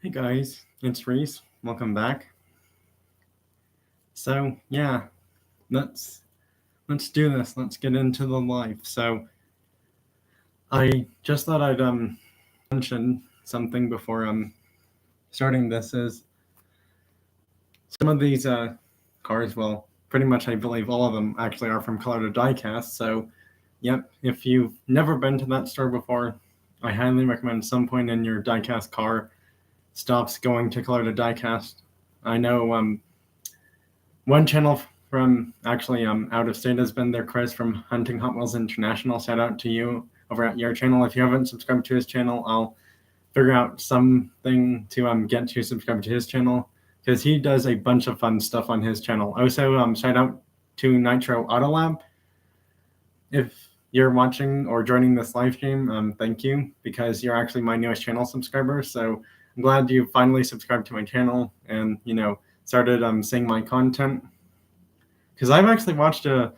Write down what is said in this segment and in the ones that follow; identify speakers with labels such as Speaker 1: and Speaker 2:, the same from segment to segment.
Speaker 1: Hey guys, it's Reese. Welcome back. So yeah, let's do this. Let's get into the life. So I just thought I'd mention something before starting this is some of these cars, well, pretty much I believe all of them actually are from Color to Diecast. So yep, if you've never been to that store before, I highly recommend some point in your diecast car stops going to Color to Diecast. I know one channel from actually out of state has been there, Chris from Hunting Hot Wheels International. Shout out to you over at your channel. If you haven't subscribed to his channel, I'll figure out something to get to subscribe to his channel because he does a bunch of fun stuff on his channel. Also, shout out to Nitro Autolab. If you're watching or joining this live stream, thank you because you're actually my newest channel subscriber. So I'm glad you finally subscribed to my channel and started seeing my content. Because I've actually watched a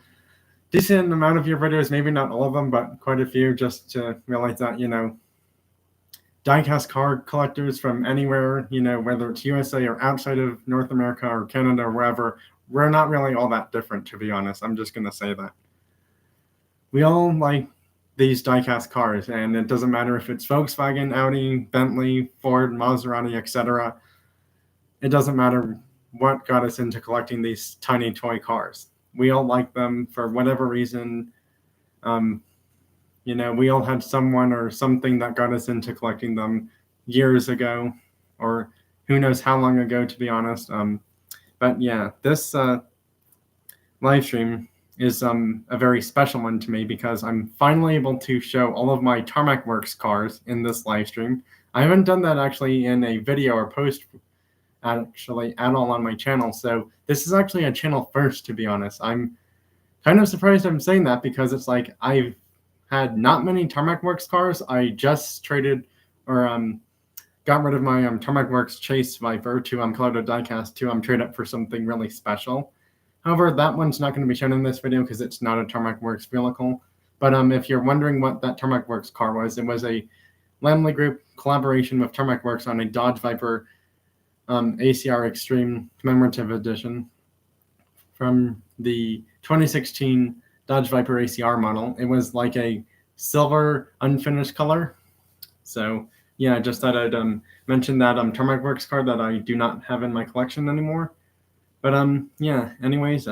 Speaker 1: decent amount of your videos, maybe not all of them, but quite a few, just to realize that, diecast car collectors from anywhere, whether it's USA or outside of North America or Canada or wherever, we're not really all that different, to be honest. I'm just going to say that. We all like these diecast cars, and it doesn't matter if it's Volkswagen, Audi, Bentley, Ford, Maserati, etc. It doesn't matter what got us into collecting these tiny toy cars. We all like them for whatever reason. We all had someone or something that got us into collecting them years ago, or who knows how long ago, to be honest. But yeah, this live stream is a very special one to me because I'm finally able to show all of my Tarmac Works cars in this live stream. I haven't done that actually in a video or post actually at all on my channel, so this is actually a channel first, to be honest. I'm kind of surprised I'm saying that because it's like I've had not many Tarmac Works cars. I just traded or got rid of my Tarmac Works Chase Viper to Color to Diecast to trade up for something really special. However, that one's not going to be shown in this video because it's not a Tarmac Works vehicle. But if you're wondering what that Tarmac Works car was, it was a Lamley Group collaboration with Tarmac Works on a Dodge Viper ACR Extreme Commemorative Edition from the 2016 Dodge Viper ACR model. It was like a silver unfinished color. So yeah, just thought I'd mention that Tarmac Works car that I do not have in my collection anymore. But yeah, anyways,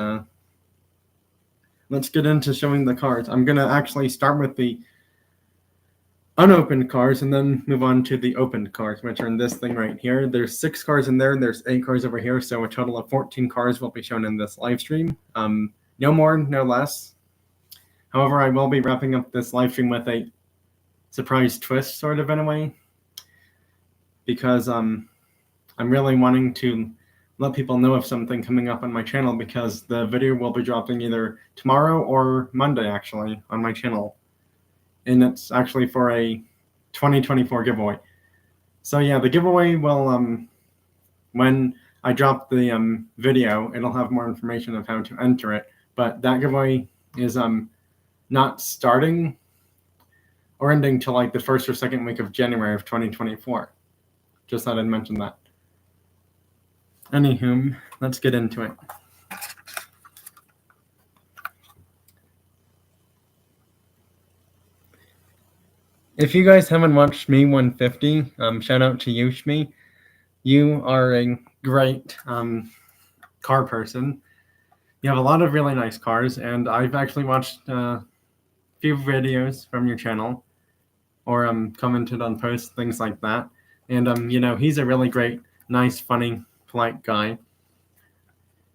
Speaker 1: let's get into showing the cars. I'm gonna actually start with the unopened cars and then move on to the opened cars, which are in this thing right here. There's 6 cars in there, there's 8 cars over here, so a total of 14 cars will be shown in this live stream. No more, no less. However, I will be wrapping up this live stream with a surprise twist, sort of, in a way, because I'm really wanting to let people know of something coming up on my channel because the video will be dropping either tomorrow or Monday, actually, on my channel. And it's actually for a 2024 giveaway. So yeah, the giveaway will, when I drop the video, it'll have more information of how to enter it. But that giveaway is not starting or ending till like the 1st or 2nd week of January of 2024. Just thought I'd mention that. Anywho, let's get into it. If you guys haven't watched Me 150, shout out to you, Shmi. You are a great car person. You have a lot of really nice cars, and I've actually watched a few videos from your channel or commented on posts, things like that. And he's a really great, nice, funny, polite guy.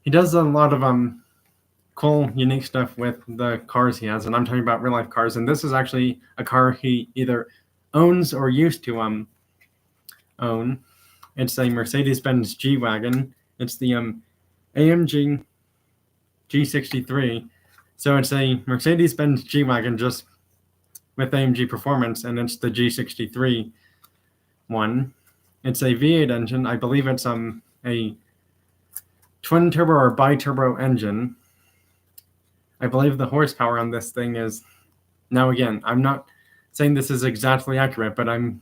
Speaker 1: He does a lot of cool, unique stuff with the cars he has, and I'm talking about real life cars. And this is actually a car he either owns or used to own. It's a Mercedes-Benz G-Wagon. It's the AMG G63. So it's a Mercedes-Benz G-Wagon just with AMG performance, and it's the G63 one. It's a V8 engine. I believe it's a twin turbo or bi-turbo engine. I believe the horsepower on this thing is, now again, I'm not saying this is exactly accurate, but I'm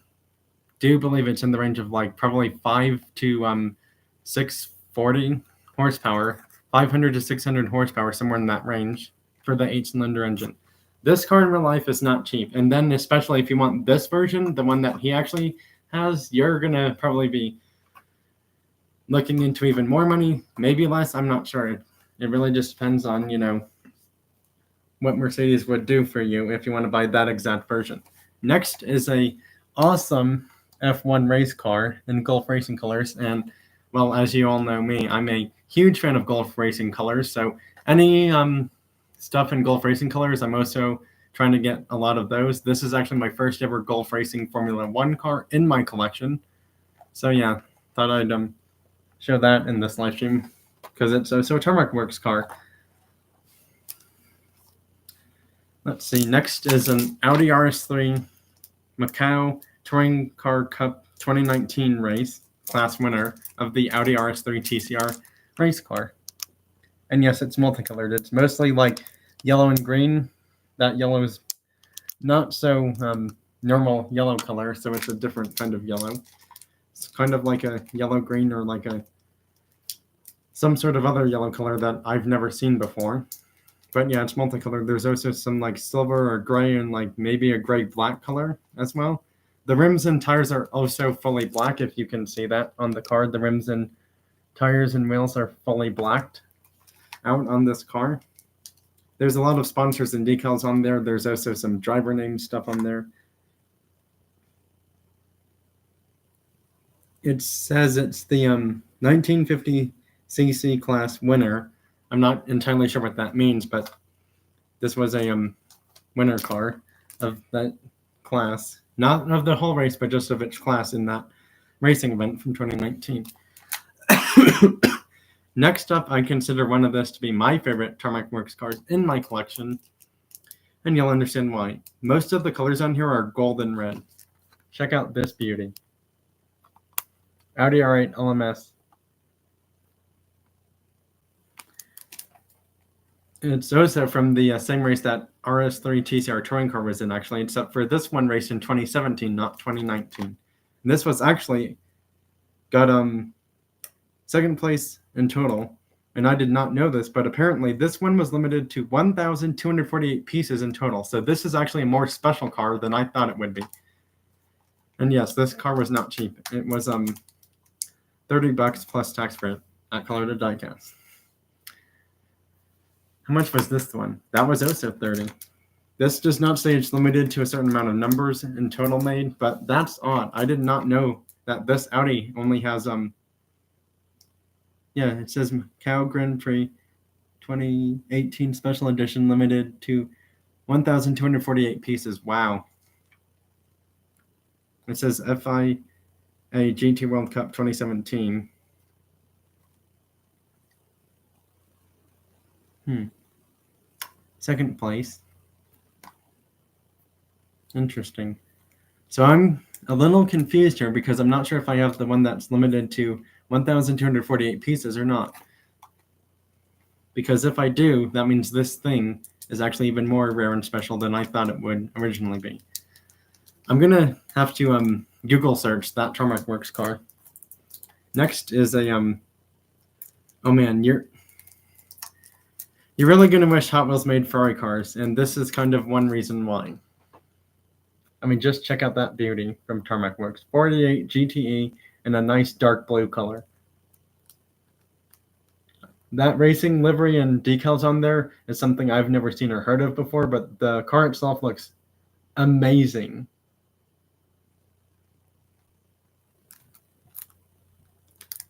Speaker 1: do believe it's in the range of like probably 5 to 640 horsepower, 500 to 600 horsepower, somewhere in that range for the 8-cylinder engine. This car in real life is not cheap. And then especially if you want this version, the one that he actually has, you're going to probably be looking into even more money, maybe less, I'm not sure. It really just depends on, what Mercedes would do for you if you want to buy that exact version. Next is a awesome F1 race car in Gulf Racing colors. And, well, as you all know me, I'm a huge fan of Gulf Racing colors. So any stuff in Gulf Racing colors, I'm also trying to get a lot of those. This is actually my first ever Gulf Racing Formula One car in my collection. So yeah, thought I'd show that in this live stream because it's also a Tarmac Works car. Let's see, next is an Audi RS3 Macau Touring Car Cup 2019 race class winner of the Audi RS3 TCR race car. And yes, it's multicolored. It's mostly like yellow and green. That yellow is not so normal yellow color, so it's a different kind of yellow. It's kind of like a yellow-green or like some sort of other yellow color that I've never seen before. But yeah, it's multicolored. There's also some like silver or gray and like maybe a gray-black color as well. The rims and tires are also fully black, if you can see that on the card. The rims and tires and wheels are fully blacked out on this car. There's a lot of sponsors and decals on there. There's also some driver name stuff on there. It says it's the 1950cc class winner. I'm not entirely sure what that means, but this was a winner car of that class. Not of the whole race, but just of its class in that racing event from 2019. Next up, I consider one of this to be my favorite Tarmac Works cars in my collection, and you'll understand why. Most of the colors on here are gold and red. Check out this beauty. Audi R8 LMS. It's also from the same race that RS3 TCR touring car was in, actually, except for this one raced in 2017, not 2019. And this was actually got second place in total, and I did not know this, but apparently this one was limited to 1,248 pieces in total. So this is actually a more special car than I thought it would be. And yes, this car was not cheap. It was $30 plus tax for it at Color to Diecast. How much was this one? That was also 30. This does not say it's limited to a certain amount of numbers in total made, but that's odd. I did not know that this Audi only has yeah, it says Macau Grand Prix 2018 Special Edition limited to 1,248 pieces. Wow. It says FIA GT World Cup 2017. Second place. Interesting. So I'm a little confused here because I'm not sure if I have the one that's limited to 1,248 pieces or not. Because if I do, that means this thing is actually even more rare and special than I thought it would originally be. I'm going to have to Google search that Tarmac Works car. Next is a, oh man, you're really going to wish Hot Wheels made Ferrari cars, and this is kind of one reason why. I mean, just check out that beauty from Tarmac Works. 48 GTE in a nice dark blue color. That racing livery and decals on there is something I've never seen or heard of before, but the car itself looks amazing.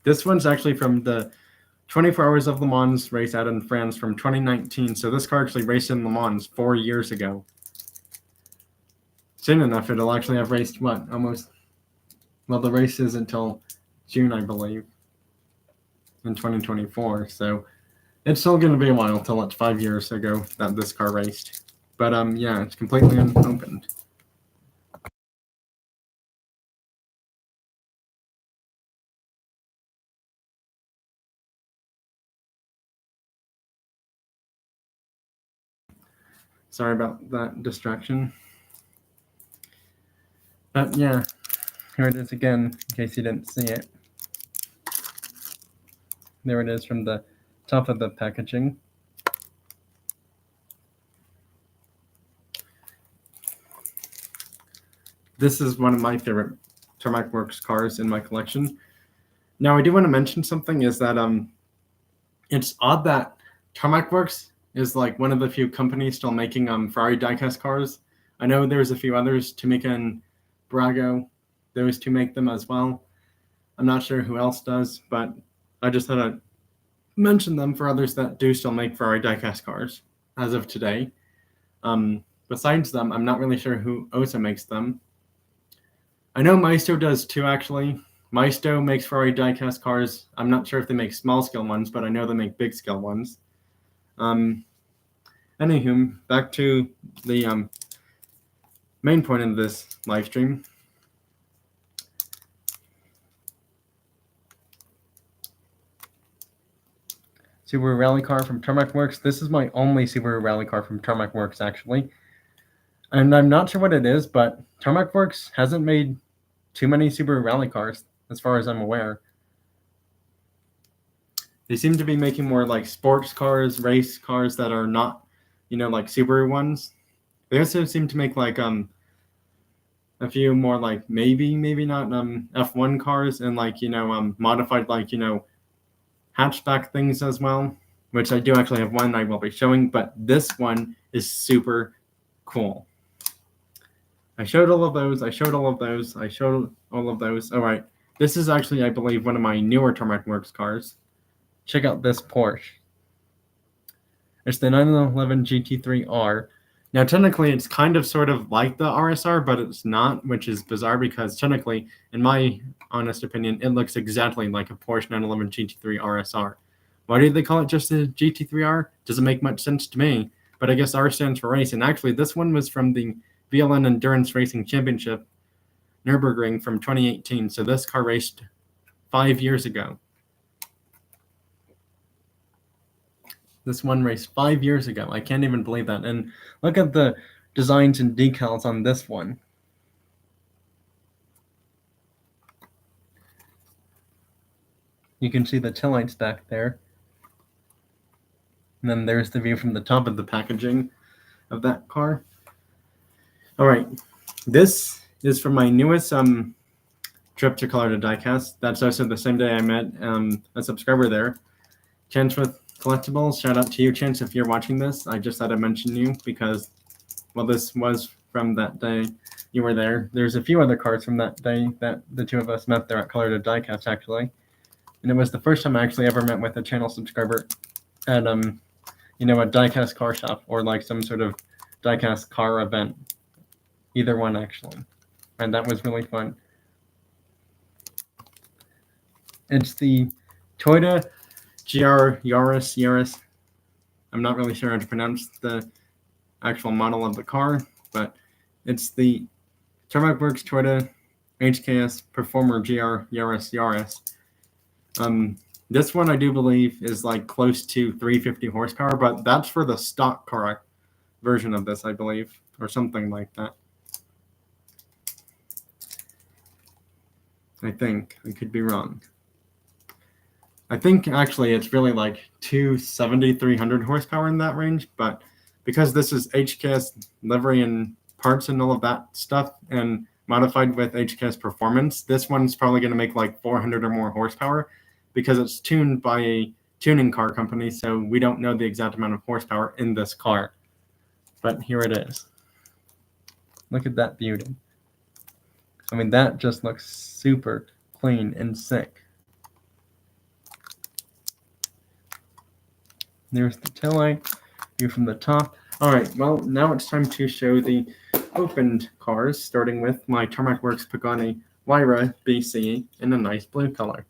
Speaker 1: This one's actually from the 24 Hours of Le Mans race out in France from 2019. So this car actually raced in Le Mans 4 years ago. Soon enough, it'll actually have raced what? Almost. Well, the race is until June, I believe, in 2024. So it's still going to be a while till it's 5 years ago that this car raced. But yeah, it's completely unopened. Sorry about that distraction. But yeah, Here it is again, in case you didn't see it. There it is from the top of the packaging. This is one of my favorite Tarmac Works cars in my collection. Now, I do want to mention something is that it's odd that Tarmac Works is like one of the few companies still making Ferrari diecast cars. I know there's a few others, Tomica and Brago. Those two make them as well. I'm not sure who else does, but I just thought I'd mention them for others that do still make Ferrari diecast cars as of today. Besides them, I'm not really sure who also makes them. I know Maisto does too, actually. Maisto makes Ferrari diecast cars. I'm not sure if they make small scale ones, but I know they make big scale ones. Anywho, back to the main point of this live stream. Subaru Rally car from Tarmac Works. This is my only Subaru Rally car from Tarmac Works, actually. And I'm not sure what it is, but Tarmac Works hasn't made too many Subaru Rally cars, as far as I'm aware. They seem to be making more like sports cars, race cars that are not, like Subaru ones. They also seem to make like a few more like maybe not F1 cars and like modified like hatchback things as well, which I do actually have one I will be showing, but this one is super cool. I showed all of those. All right. This is actually, I believe, one of my newer Tarmac Works cars. Check out this Porsche. It's the 911 GT3R. Now, technically, it's kind of sort of like the RSR, but it's not, which is bizarre because technically, in my honest opinion, it looks exactly like a Porsche 911 GT3 RSR. Why did they call it just a GT3R? Doesn't make much sense to me, but I guess R stands for race. And actually, this one was from the VLN Endurance Racing Championship, Nürburgring from 2018. So this car raced 5 years ago. This one raced 5 years ago. I can't even believe that. And look at the designs and decals on this one. You can see the taillights back there. And then there's the view from the top of the packaging of that car. All right, this is from my newest trip to Color to Diecast. That's also the same day I met a subscriber there. Chance with Collectibles, shout out to you, Chance, if you're watching this. I just thought I'd mention you because, well, this was from that day you were there. There's a few other cards from that day that the two of us met there at Color to Diecast, actually. And it was the first time I actually ever met with a channel subscriber at, a diecast car shop or like some sort of diecast car event. Either one, actually. And that was really fun. It's the Toyota GR Yaris. I'm not really sure how to pronounce the actual model of the car, but it's the Tarmac Works Toyota HKS Performer GR Yaris. This one I do believe is like close to 350 horsepower, but that's for the stock car version of this, I believe, or something like that. I think. I could be wrong. I think actually it's really like 270, 300 horsepower in that range, but because this is HKS livery and parts and all of that stuff and modified with HKS performance, this one's probably going to make like 400 or more horsepower because it's tuned by a tuning car company, so we don't know the exact amount of horsepower in this car. But here it is. Look at that beauty. I mean, that just looks super clean and sick. There's the taillight, view from the top. All right, well, now it's time to show the opened cars, starting with my Tarmac Works Pagani Huayra BC in a nice blue color.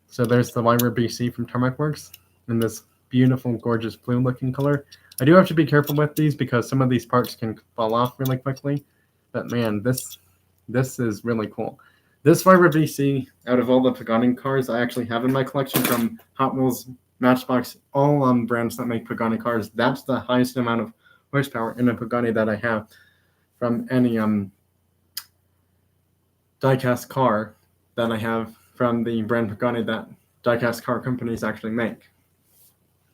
Speaker 1: So there's the Huayra BC from Tarmac Works in this beautiful, gorgeous blue-looking color. I do have to be careful with these because some of these parts can fall off really quickly. But man, this is really cool. This Huayra BC, out of all the Pagani cars I actually have in my collection from Hot Wheels, Matchbox, all brands that make Pagani cars, that's the highest amount of horsepower in a Pagani that I have from any diecast car that I have from the brand Pagani that diecast car companies actually make.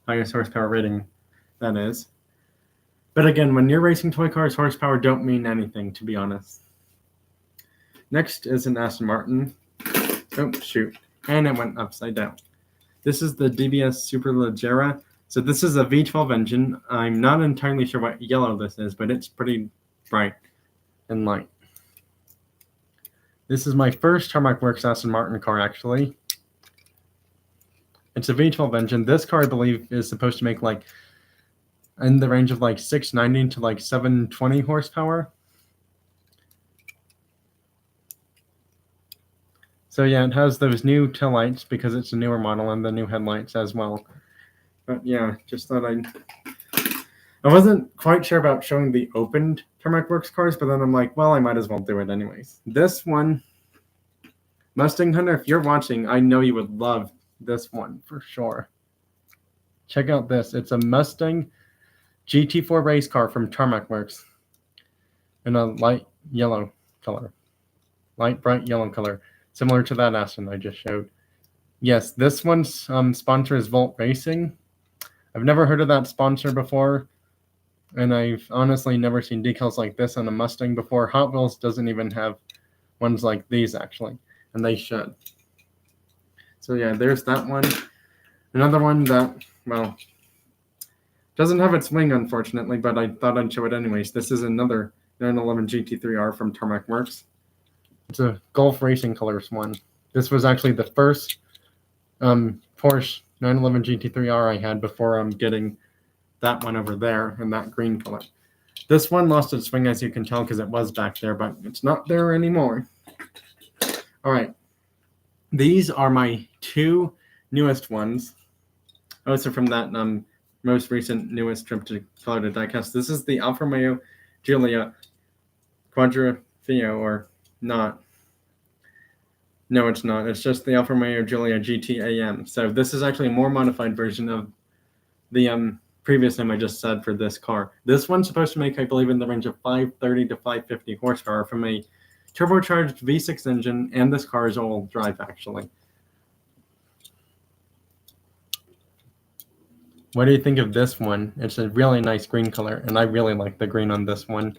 Speaker 1: Highest horsepower rating, that is. But again, when you're racing toy cars, horsepower don't mean anything, to be honest. Next is an Aston Martin. Oh, shoot. And it went upside down. This is the DBS Superleggera. So this is a V12 engine. I'm not entirely sure what yellow this is, but it's pretty bright and light. This is my first Tarmac Works Aston Martin car, actually. It's a V12 engine. This car, I believe, is supposed to make like in the range of like 690 to like 720 horsepower. So yeah, it has those new tail lights because it's a newer model and the new headlights as well. But yeah, just thought I wasn't quite sure about showing the opened Tarmac Works cars, but then I'm like, well, I might as well do it anyways. This one, Mustang Hunter, if you're watching, I know you would love this one for sure. Check out this. It's a Mustang GT4 race car from Tarmac Works in a light yellow color. Light, bright yellow color. Similar to that Aston I just showed. Yes, this one's sponsor is Volt Racing. I've never heard of that sponsor before, and I've honestly never seen decals like this on a Mustang before. Hot Wheels doesn't even have ones like these, actually, and they should. So yeah, there's that one. Another one that, well, doesn't have its wing, unfortunately, but I thought I'd show it anyways. This is another 911 GT3R from Tarmac Works. It's a Gulf Racing Colors one. This was actually the first Porsche 911 GT3R I had before getting that one over there in that green color. This one lost its swing, as you can tell, because it was back there, but it's not there anymore. All right. These are my two newest ones. Also from that most recent newest trip to color to diecast. This is the Alfa Romeo Giulia Quadrifoglio, or not. No, it's not. It's just the Alfa Romeo Giulia GT-AM. So this is actually a more modified version of the previous name I just said for this car. This one's supposed to make, I believe, in the range of 530 to 550 horsepower from a turbocharged V6 engine, and this car is all-wheel drive, actually. What do you think of this one? It's a really nice green color, and I really like the green on this one.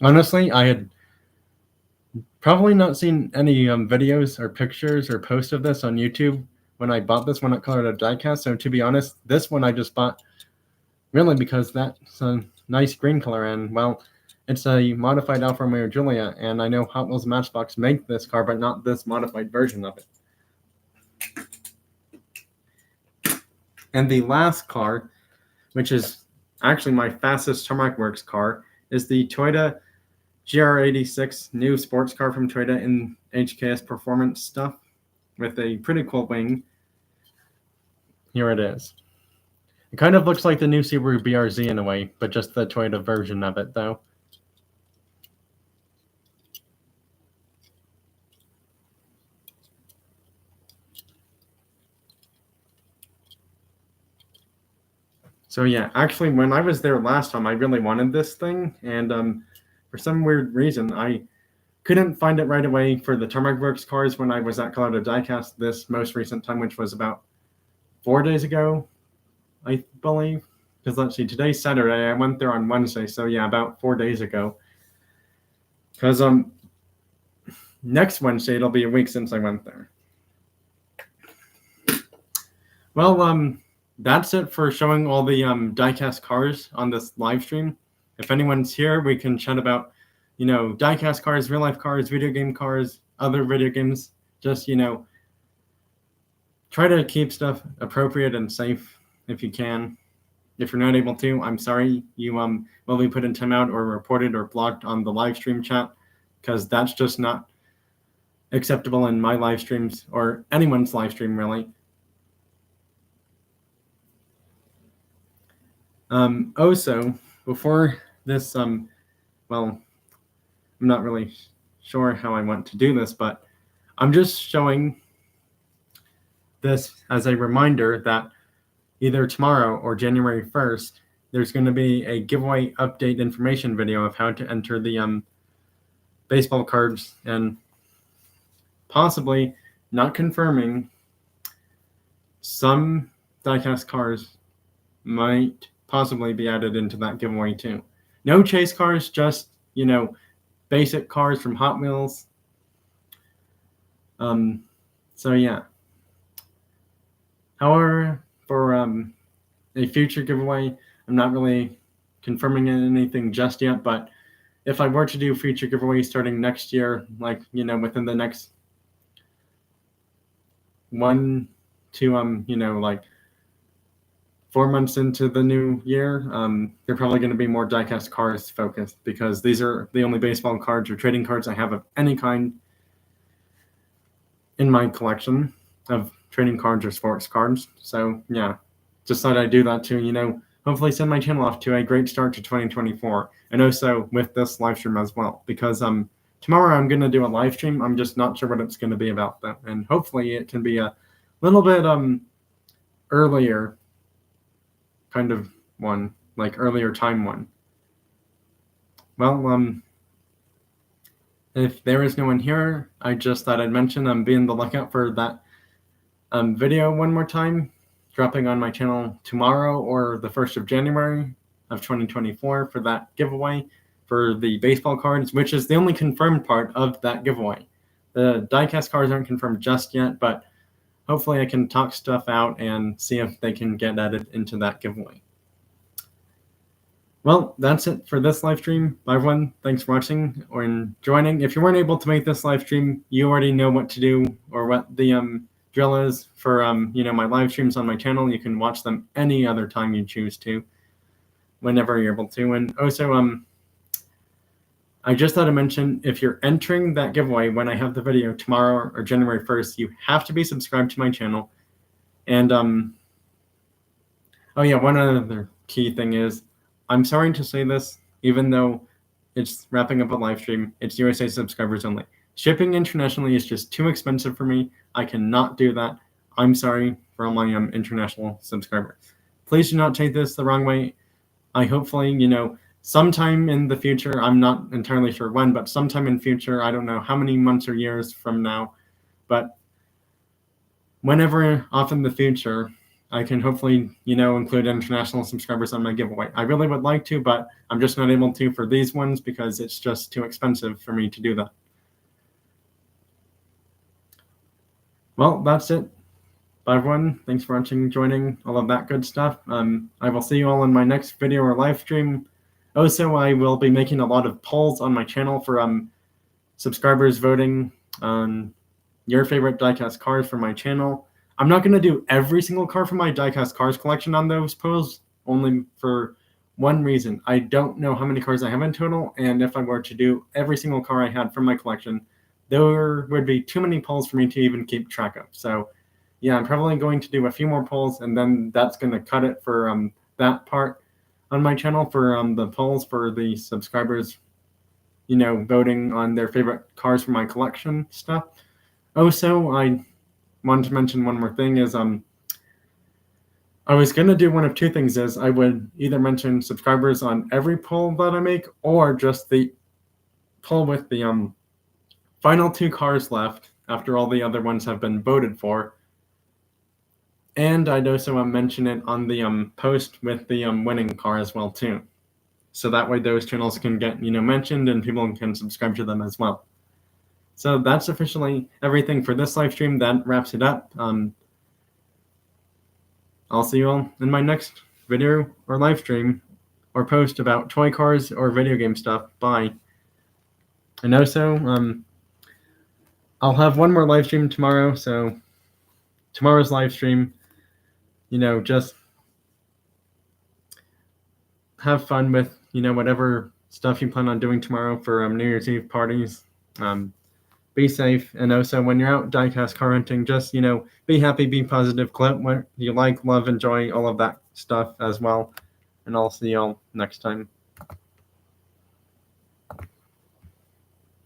Speaker 1: Honestly, I had probably not seen any videos or pictures or posts of this on YouTube when I bought this one at Color to Diecast. So to be honest, this one I just bought really because that's a nice green color, and well, it's a modified Alfa Romeo Giulia, and I know Hot Wheels Matchbox make this car, but not this modified version of it. And the last car, which is actually my fastest Tarmac Works car, is the Toyota GR86 new sports car from Toyota in HKS performance stuff with a pretty cool wing. Here it is. It kind of looks like the new Subaru BRZ in a way, but just the Toyota version of it, though. So yeah, actually, when I was there last time, I really wanted this thing, and for some weird reason, I couldn't find it right away for the Tarmac Works cars when I was at Color to Diecast this most recent time, which was about 4 days ago, I believe. Because let's see, today's Saturday. I went there on Wednesday, so yeah, about 4 days ago. Because next Wednesday it'll be a week since I went there. Well, that's it for showing all the diecast cars on this live stream. If anyone's here, we can chat about, diecast cars, real life cars, video game cars, other video games. Just, try to keep stuff appropriate and safe if you can. If you're not able to, I'm sorry. You will be put in timeout or reported or blocked on the live stream chat, because that's just not acceptable in my live streams or anyone's live stream, really. Also, before this, well, I'm not really sure how I want to do this, but I'm just showing this as a reminder that either tomorrow or January 1st, there's going to be a giveaway update information video of how to enter the baseball cards, and possibly, not confirming, some diecast cars might possibly be added into that giveaway too. No chase cars, just, basic cars from Hot Wheels. So yeah. However, for a future giveaway, I'm not really confirming anything just yet, but if I were to do future giveaways starting next year, like, within the next 1 to like 4 months into the new year, they're probably going to be more diecast cars focused, because these are the only baseball cards or trading cards I have of any kind in my collection of trading cards or sports cards. So yeah, just thought I'd do that to, hopefully send my channel off to a great start to 2024, and also with this live stream as well, because tomorrow I'm going to do a live stream. I'm just not sure what it's going to be about though, and hopefully it can be a little bit earlier kind of one, like earlier time one. Well, if there is no one here, I just thought I'd mention be on the lookout for that video one more time, dropping on my channel tomorrow or the 1st of January of 2024 for that giveaway for the baseball cards, which is the only confirmed part of that giveaway. The diecast cards aren't confirmed just yet, but hopefully I can talk stuff out and see if they can get added into that giveaway. Well, that's it for this live stream. Bye, everyone. Thanks for watching or joining. If you weren't able to make this live stream, you already know what to do, or what the drill is for my live streams on my channel. You can watch them any other time you choose to, whenever you're able to. And also, I just thought to mention, if you're entering that giveaway when I have the video tomorrow or January 1st, you have to be subscribed to my channel. And oh yeah, one other key thing is, I'm sorry to say this, even though it's wrapping up a live stream, it's USA subscribers only. Shipping internationally is just too expensive for me. I cannot do that. I'm sorry for all my international subscribers. Please do not take this the wrong way. I hopefully, sometime in the future, I'm not entirely sure when, but sometime in future, I don't know how many months or years from now, but whenever off in the future, I can hopefully, include international subscribers on my giveaway. I really would like to, but I'm just not able to for these ones because it's just too expensive for me to do that. Well, that's it. Bye, everyone. Thanks for watching, joining, all of that good stuff. I will see you all in my next video or live stream. Also, I will be making a lot of polls on my channel for subscribers voting on your favorite diecast cards for my channel. I'm not going to do every single car from my diecast cars collection on those polls, only for one reason. I don't know how many cars I have in total, and if I were to do every single car I had from my collection, there would be too many polls for me to even keep track of. So yeah, I'm probably going to do a few more polls, and then that's going to cut it for that part on my channel for the polls for the subscribers, voting on their favorite cars from my collection stuff. Also, I wanted to mention one more thing is I was going to do one of two things. Is I would either mention subscribers on every poll that I make, or just the poll with the final 2 cars left after all the other ones have been voted for. And I'd also mention it on the post with the winning car as well too. So that way those channels can get mentioned and people can subscribe to them as well. So that's officially everything for this live stream. That wraps it up. I'll see you all in my next video or live stream or post about toy cars or video game stuff. Bye. And also, I'll have one more live stream tomorrow. So tomorrow's live stream, just have fun with, whatever stuff you plan on doing tomorrow for New Year's Eve parties. Be safe, and also when you're out diecast car hunting, just be happy, be positive, collect what you like, love, enjoy, all of that stuff as well. And I'll see y'all next time.